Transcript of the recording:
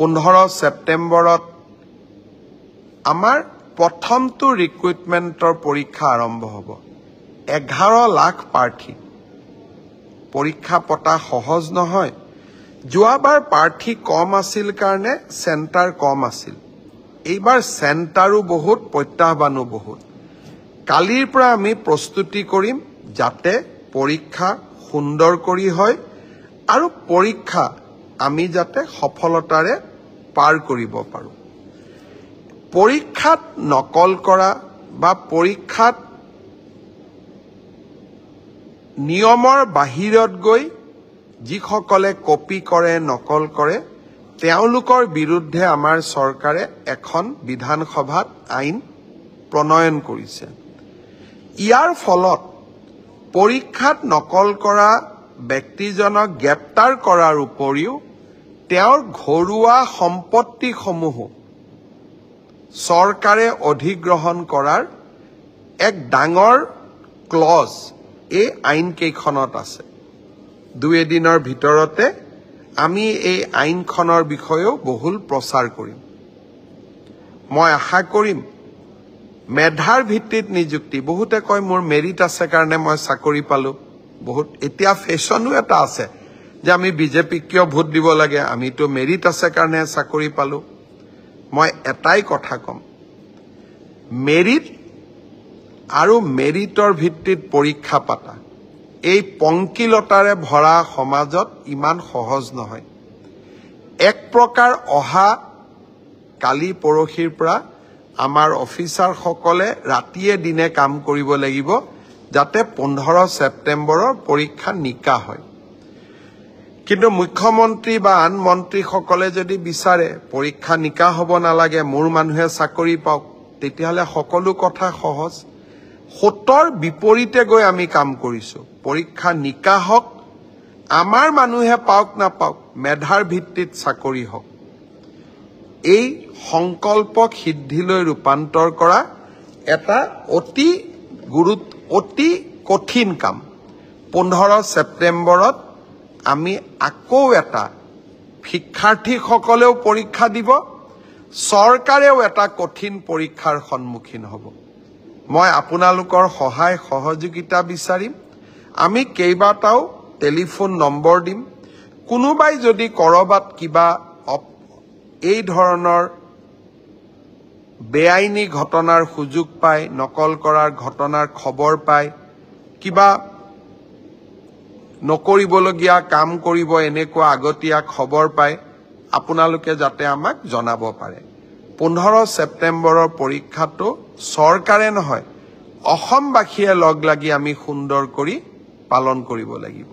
15 সেপ্টেম্বৰত আমাৰ প্ৰথমটো ৰিক্ৰুটমেণ্টৰ পৰীক্ষা আৰম্ভ হ'ব 11 লাখ প্ৰাৰ্থী পৰীক্ষা পতা সহজ নহয় যোৱাবাৰ প্ৰাৰ্থী কম আছিল কাৰণে সেন্টাৰ কম আছিল এইবাৰ সেন্টাৰো বহুত প্ৰত্যাহ্বানো বহুত কালিৰ পৰা আমি প্ৰস্তুতি কৰিম যাতে পৰীক্ষা সুন্দৰ কৰি হয় আৰু পৰীক্ষা আমি যাতে সফলতাৰে পাৰ কৰিব পাৰো পৰীক্ষাত নকল কৰা বা পৰীক্ষাত নিয়মৰ বাহিৰত গৈ যিসকলে কপি কৰে নকল কৰে তেওঁলোকৰ বিৰুদ্ধে আমাৰ চৰকাৰে এখন বিধানসভাত আইন প্ৰণয়ন কৰিছে ইয়াৰ ফলত পৰীক্ষাত নকল কৰা ব্যক্তিজনক গ্ৰেপ্তাৰ কৰাৰ উপৰিও তেওঁৰ ঘৰুৱা সম্পত্তিসমূহ চৰকাৰে অধিগ্ৰহণ কৰাৰ এক ডাঙৰ ক্লজ এই আইন কেইখনত আছে দুই এদিনৰ ভিতৰতে আমি এই আইনখনৰ বিষয়েও বহুল প্ৰচাৰ কৰিম মই আশা কৰিম মেধাৰ ভিত্তিত নিযুক্তি বহুতে কয় মোৰ মেৰিট আছে কাৰণে মই চাকৰি পালো বহুত এতিয়া ফেশনো এটা আছে যে আমি বিজেপি কিয় ভোট দিব লাগে আমিতো মেৰিট আছে কাৰণে চাকৰি পালো মই এটাই কথা কম মেৰিট আৰু মেৰিটৰ ভিত্তিত পৰীক্ষা পাতা এই পংকিলতাৰে ভৰা সমাজত ইমান সহজ নহয় এক প্ৰকাৰ অহা কালি পৰহিৰ পৰা আমাৰ অফিচাৰ সকলে ৰাতিয়ে দিনে কাম কৰিব লাগিব যাতে 15 সেপ্টেম্বৰৰ পৰীক্ষা নিকা হয় কিন্তু মুখ্যমন্ত্ৰী বা আন মন্ত্ৰী সকলে যদি বিচাৰে পৰীক্ষা নিকা হ'ব নালাগে মোৰ মানুহে চাকৰি পাওক তেতিয়াহলে সকলো কথা সহজ হতৰ বিপৰীতে গৈ আমি কাম কৰিছো পৰীক্ষা নিকা হওক আমাৰ মানুহে পাওক না পাওক মেধাৰ ভিত্তিত চাকৰি হওক এই সংকল্পক সিদ্ধিলৈ ৰূপান্তৰ কৰা এটা অতি কঠিন কাম 15 সেপ্টেম্বৰত আমি আকৌ এটা শিক্ষাৰ্থীসকলেও পৰীক্ষা দিব চৰকাৰেও এটা কঠিন পৰীক্ষাৰ সন্মুখীন হ'ব মই আপোনালোকৰ সহায় সহযোগিতা বিচাৰিম আমি কেইবাটাও টেলিফোন নম্বৰ দিম কোনোবাই যদি কৰবাত কিবা এই ধৰণৰ বেআইনী ঘটনাৰ সুযোগ পায় নকল কৰাৰ ঘটনাৰ খবৰ পায় কিবা নকৰিবলগীয়া কাম কৰিব এনেকুৱা আগতীয়া খবৰ পায় আপোনালোকে যাতে আমাক জনাব পাৰে 15 সেপ্টেম্বৰৰ পৰীক্ষাটো চৰকাৰে নহয় অসমবাসীয়ে লগ লাগি আমি সুন্দৰ কৰি পালন কৰিব লাগিব